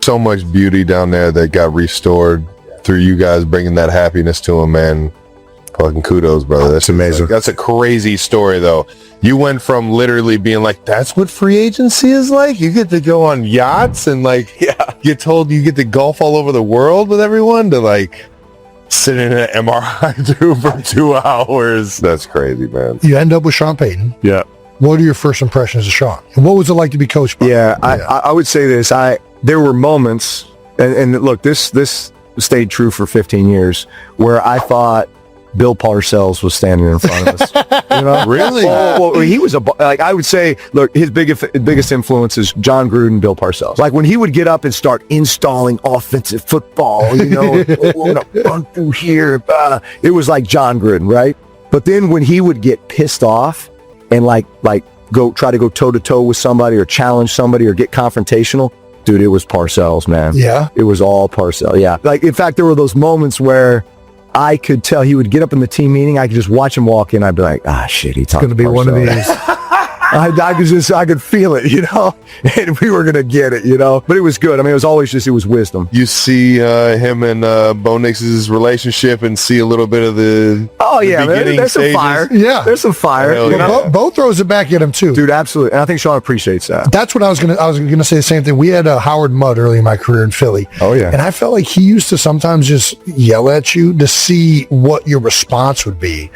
so much beauty down there that got restored through you guys bringing that happiness to him, man. Fucking kudos, brother. That's amazing. That's a crazy story, though. You went from literally being like, that's what free agency is like? You get to go on yachts and like, get told you get to golf all over the world with everyone, to like sitting in an MRI room for 2 hours. That's crazy, man. You end up with Sean Payton. Yeah. What are your first impressions of Sean? And what was it like to be coached by him? I would say this. There were moments, and look, this stayed true for 15 years, where I thought Bill Parcells was standing in front of us. You know? Really? Well, he was I would say, look, his biggest influence is John Gruden, Bill Parcells. Like when he would get up and start installing offensive football, you know, run through here, it was like John Gruden, right? But then when he would get pissed off and like try to go toe to toe with somebody or challenge somebody or get confrontational, dude, it was Parcells, man. Yeah. It was all Parcells. Yeah. Like, in fact, there were those moments where I could tell he would get up in the team meeting. I could just watch him walk in. I'd be like, shit, he's going to be one of these. I could feel it, you know, and we were going to get it, you know, but it was good. I mean, it was wisdom. You see him and Bo Nix's relationship and see a little bit of the there's some fire. Yeah. There's some fire. You know? Bo throws it back at him too. Dude, absolutely. And I think Sean appreciates that. That's what I was gonna say the same thing. We had Howard Mudd early in my career in Philly. Oh, yeah. And I felt like he used to sometimes just yell at you to see what your response would be.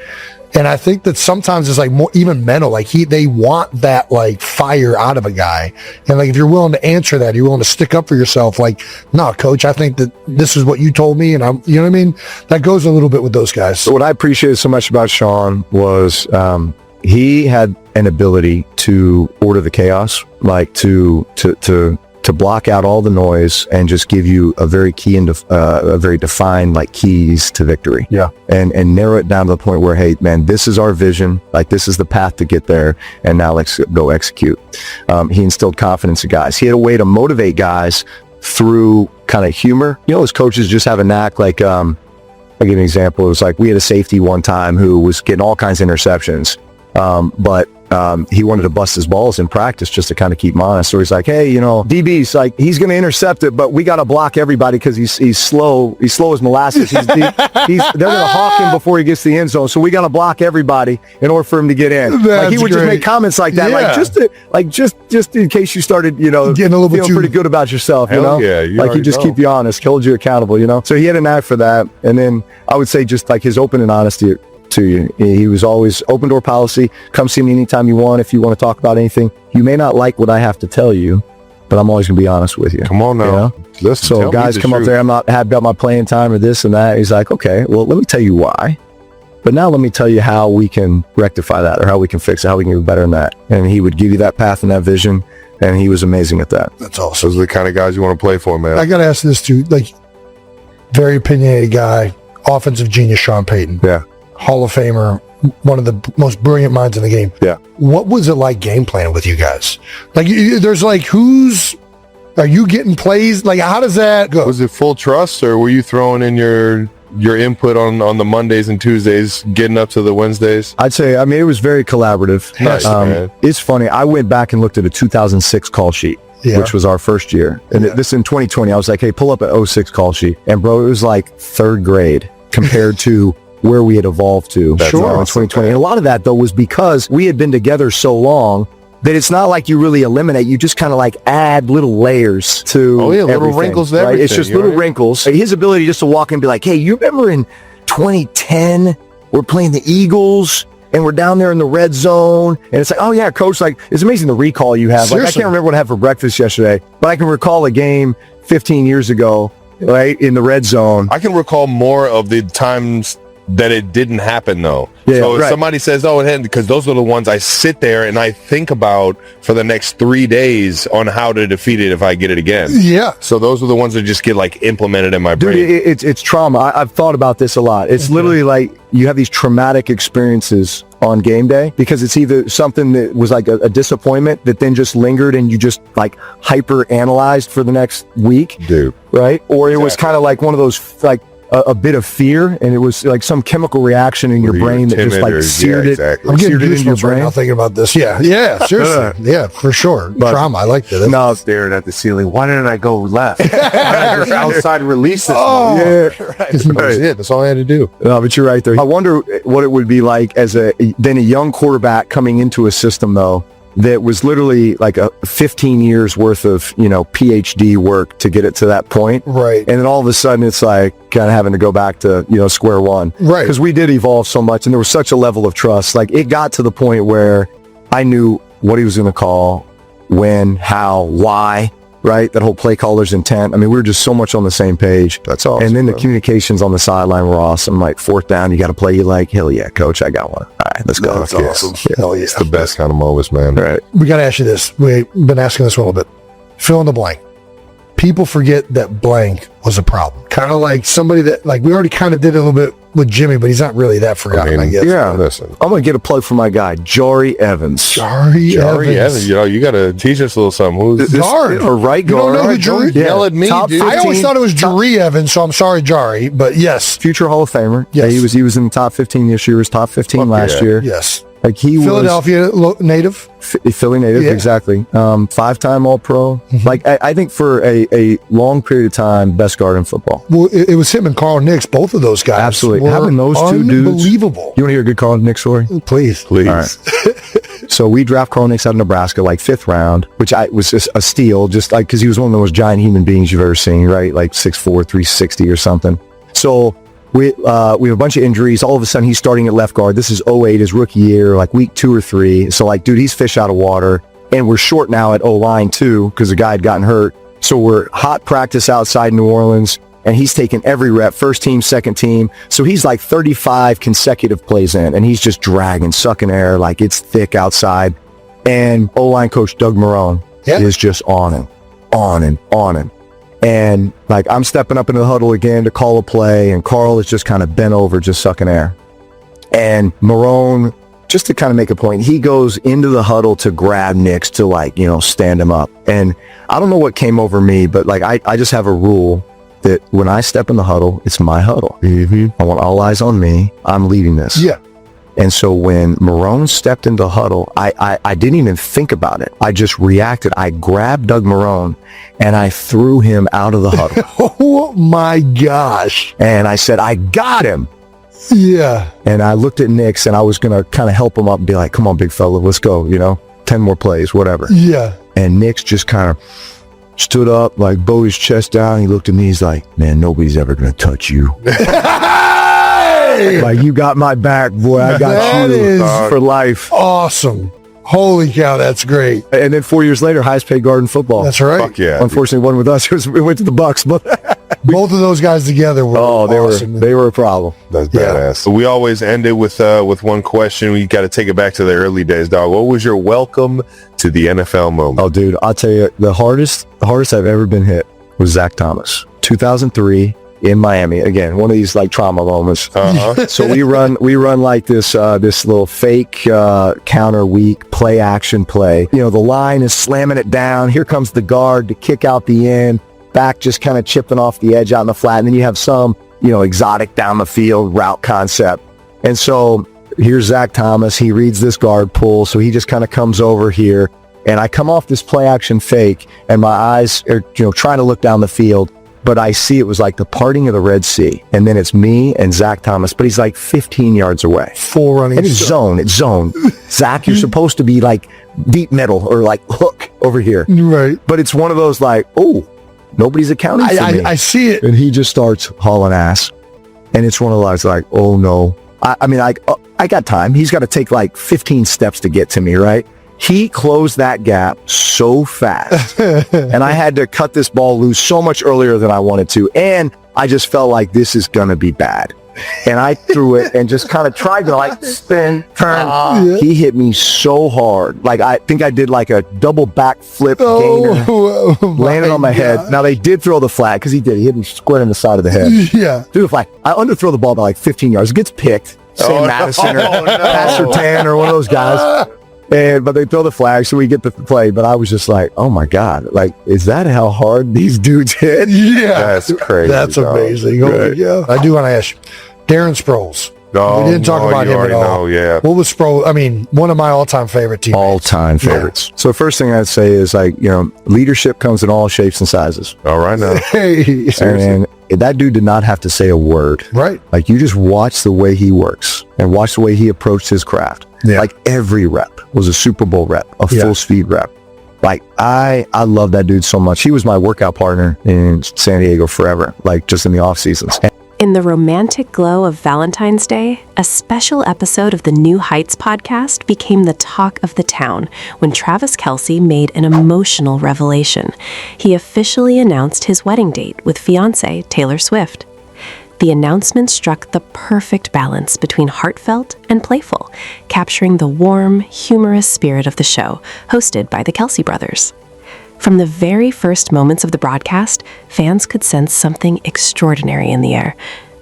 And I think that sometimes it's like more even mental, like they want that like fire out of a guy. And like, if you're willing to answer that, you're willing to stick up for yourself. Like, no, coach, I think that this is what you told me. And you know what I mean? That goes a little bit with those guys. So what I appreciated so much about Sean was, he had an ability to order the chaos, like to block out all the noise and just give you a very key and a very defined like keys to victory. Yeah. And narrow it down to the point where, hey, man, this is our vision. Like, this is the path to get there. And now let's go execute. He instilled confidence in guys. He had a way to motivate guys through kind of humor. You know, as coaches just have a knack, like, I'll give you an example. It was like, we had a safety one time who was getting all kinds of interceptions. But he wanted to bust his balls in practice just to kind of keep him honest. So he's like, hey, you know, DB's like, he's going to intercept it, but we got to block everybody because he's slow. He's slow as molasses. They're going to hawk him before he gets to the end zone. So we got to block everybody in order for him to get in. Like, he would just make comments like that, just in case you started, you know, getting a little bit pretty good about yourself, you know? Yeah, like, he just keep you honest, hold you accountable, you know? So he had an knack for that. And then I would say just like his open and honesty to you. He was always open door policy. Come see me anytime you want if you want to talk about anything. You may not like what I have to tell you, but I'm always going to be honest with you. Come on now. You know? Listen, so guys come up there, I'm not happy about my playing time or this and that. He's like, okay, well, let me tell you why. But now let me tell you how we can rectify that or how we can fix it, how we can get better than that. And he would give you that path and that vision, and he was amazing at that. That's awesome. Those are the kind of guys you want to play for, man. I got to ask this too, like, very opinionated guy, offensive genius Sean Payton. Yeah. Hall of Famer, one of the most brilliant minds in the game. Yeah. What was it like game playing with you guys? Like, there's like, are you getting plays? Like, how does that go? Was it full trust, or were you throwing in your input on the Mondays and Tuesdays, getting up to the Wednesdays? I'd say, I mean, it was very collaborative. Nice, man. It's funny. I went back and looked at a 2006 call sheet. Yeah. Which was our first year. And this in 2020, I was like, hey, pull up an 06 call sheet. And bro, it was like third grade compared to where we had evolved to in 2020. And a lot of that, though, was because we had been together so long that it's not like you really eliminate. You just kind of like add little layers to little wrinkles to everything. It's just little wrinkles. His ability just to walk in and be like, hey, you remember in 2010, we're playing the Eagles and we're down there in the red zone. And it's like, oh, yeah, coach, like, it's amazing the recall you have. Seriously? Like, I can't remember what I had for breakfast yesterday, but I can recall a game 15 years ago, right, in the red zone. I can recall more of the times that it didn't happen, though. Yeah, so if somebody says, oh, it happened, because those are the ones I sit there and I think about for the next 3 days on how to defeat it if I get it again. Yeah. So those are the ones that just get like implemented in my brain. Dude, it's trauma. I've thought about this a lot. It's literally like you have these traumatic experiences on game day because it's either something that was like a disappointment that then just lingered and you just like hyper analyzed for the next week. Dude. Right? Or it was kind of like one of those like a bit of fear, and it was like some chemical reaction in your brain that just like seared it. Exactly. I'm getting seared it in your goosebumps right brain. now thinking about this. Yeah, seriously. Yeah, for sure. But- Trauma. I liked it. No, Staring at the ceiling. Why didn't I go left? Why didn't I just outside release this? yeah. That was it. That's all I had to do. No, but you're right there. I wonder what it would be like as a young quarterback coming into a system though that was literally like a 15 years worth of, PhD work to get it to that point. Right. And then all of a sudden it's like kind of having to go back to, square one. Right. Because we did evolve so much and there was such a level of trust. Like it got to the point where I knew what he was going to call, when, how, why, right? That whole play caller's intent. I mean, we were just so much on the same page. That's awesome. And then the communications on the sideline were awesome. Like fourth down, you got to play. You like, hell yeah, coach, I got one. All right, let's go. That's awesome. Hell yeah. It's the best kind of moments, man. Right. We got to ask you this. We've been asking this a little bit. Fill in the blank. People forget that blank was a problem. Kind of like somebody that, like, we already kind of did a little bit with Jimmy, but he's not really that forgotten, I guess. Yeah. Listen. I'm going to get a plug for my guy, Jari Evans. Jari Evans. You got to teach us a little something. Who's Guard. Or right You don't guard. know who Jari? Yeah. Yell at me, Top dude. 15, I always thought it was Jari Evans, so I'm sorry, Jari, but yes. future Hall of Famer. Yes. Yeah, he was in the top 15 this year. He was top 15 Fuck last yeah. year. Yes. Like he Philadelphia native. was Philly native, Yeah. exactly. 5-time All-Pro. Like I think for a long period of time, best guard in football. Well, it was him and Carl Nix, both of those guys. Absolutely. were Having those two dudes. unbelievable. You want to hear a good Carl Nix story? Please. Please. All right. So we draft Carl Nix out of Nebraska, like 5th round, which was just a steal, just like because he was one of the most giant human beings you've ever seen, right? Like 6'4", 360 or something. So we have a bunch of injuries. All of a sudden, he's starting at left guard. This is 2008, his rookie year, like week 2 or 3. So like, dude, he's fish out of water. And we're short now at O-line too, because the guy had gotten hurt. So we're hot practice outside New Orleans, and he's taking every rep, first team, second team. So he's like 35 consecutive plays in, and he's just dragging, sucking air, like it's thick outside. And O-line coach Doug Marrone is just on him. And like I'm stepping up into the huddle again to call a play, and Carl is just kind of bent over, just sucking air. And Marrone, just to kind of make a point, he goes into the huddle to grab Nix to like, stand him up. And I don't know what came over me, but like I just have a rule that when I step in the huddle, it's my huddle. I want all eyes on me. I'm leading this. Yeah. And so when Marrone stepped into the huddle, I didn't even think about it. I just reacted. I grabbed Doug Marrone and I threw him out of the huddle. Oh my gosh. And I said, I got him. Yeah. And I looked at Nix and I was going to kind of help him up and be like, come on, big fella, let's go, 10 more plays, whatever. Yeah. And Nix just kind of stood up, like bowed his chest down. He looked at me. He's like, man, nobody's ever going to touch you. Like, you got my back, boy. I got That you is for life. Awesome. Holy cow, that's great. And then 4 years later, highest paid guard in football. That's right. Fuck yeah. Unfortunately, one with us. It went to the Bucks, but Both of those guys together were awesome. they were a problem. That's Yeah. badass. So we always end it with one question. We got to take it back to the early days, dog. What was your welcome to the NFL moment? Oh, dude, I'll tell you, the hardest I've ever been hit was Zach Thomas. 2003 in Miami. Again, one of these like trauma moments. So we run like this little fake counter weak play action play. The line is slamming it down. Here comes the guard to kick out the end. Back just kind of chipping off the edge out in the flat. And then you have some, exotic down the field route concept. And so here's Zach Thomas. He reads this guard pull. So he just kind of comes over here. And I come off this play action fake and my eyes are, trying to look down the field. But I see it was like the parting of the Red Sea. And then it's me and Zach Thomas. But he's like 15 yards away. Full running. And it's zone. Zach, you're supposed to be like deep middle or like hook over here. Right. But it's one of those like, oh, nobody's accounting for me. I see it. And he just starts hauling ass. And it's one of those like, oh no. I got time. He's got to take like 15 steps to get to me, right? He closed that gap so fast. And I had to cut this ball loose so much earlier than I wanted to. And I just felt like this is going to be bad. And I threw it and just kind of tried to like spin, turn. He hit me so hard. Like I think I did like a double back flip gainer. Landed on my head. Now they did throw the flag because he hit me square in the side of the head. Yeah. Threw the flag. I underthrow the ball by like 15 yards. It gets picked. Sam Madison or Pastor Tan or one of those guys. But they throw the flag, so we get to play. But I was just like, oh my God, like, is that how hard these dudes hit? Yeah. That's crazy. That's dog. amazing. Right. Yeah. I do want to ask you, Darren Sproles. Oh, We didn't talk no, about you him at already all. know, yeah. What was Sproles? I mean, one of my all-time favorite teammates. All-time favorites. So first thing I'd say is, like, you know, leadership comes in all shapes and sizes. All right now. Hey. And that dude did not have to say a word. Right. Like, you just watch the way he works and watch the way he approached his craft. Yeah. Like, every rep was a Super Bowl rep, a Yeah. full speed rep. Like, I love that dude so much. He was my workout partner in San Diego forever, like, just in the off seasons. In the romantic glow of Valentine's Day, a special episode of the New Heights podcast became the talk of the town when Travis Kelce made an emotional revelation. He officially announced his wedding date with fiancée Taylor Swift. The announcement struck the perfect balance between heartfelt and playful, capturing the warm, humorous spirit of the show, hosted by the Kelce brothers. From the very first moments of the broadcast, fans could sense something extraordinary in the air.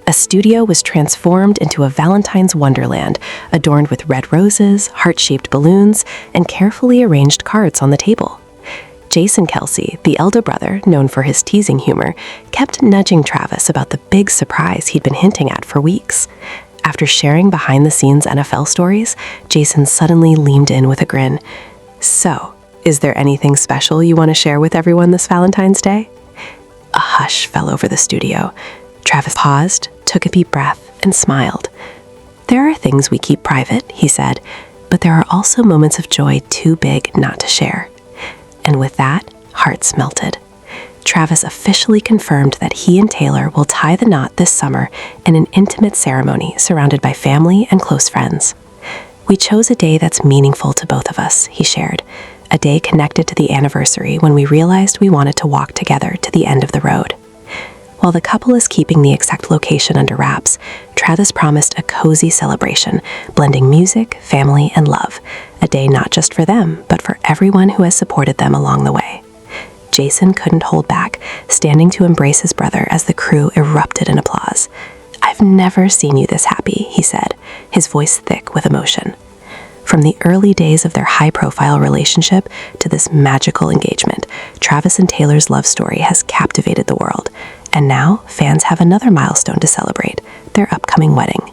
A studio was transformed into a Valentine's wonderland, adorned with red roses, heart-shaped balloons, and carefully arranged cards on the table. Jason Kelce, the elder brother, known for his teasing humor, kept nudging Travis about the big surprise he'd been hinting at for weeks. After sharing behind-the-scenes NFL stories, Jason suddenly leaned in with a grin. "So, is there anything special you want to share with everyone this Valentine's Day?" A hush fell over the studio. Travis paused, took a deep breath, and smiled. "There are things we keep private," he said, "but there are also moments of joy too big not to share." And with that, hearts melted. Travis officially confirmed that he and Taylor will tie the knot this summer in an intimate ceremony surrounded by family and close friends. "We chose a day that's meaningful to both of us," he shared. "A day connected to the anniversary when we realized we wanted to walk together to the end of the road." While the couple is keeping the exact location under wraps, Travis promised a cozy celebration, blending music, family, and love. A day not just for them, but for everyone who has supported them along the way. Jason couldn't hold back, standing to embrace his brother as the crew erupted in applause. "I've never seen you this happy," he said, his voice thick with emotion. From the early days of their high-profile relationship to this magical engagement, Travis and Taylor's love story has captivated the world. And now, fans have another milestone to celebrate, their upcoming wedding.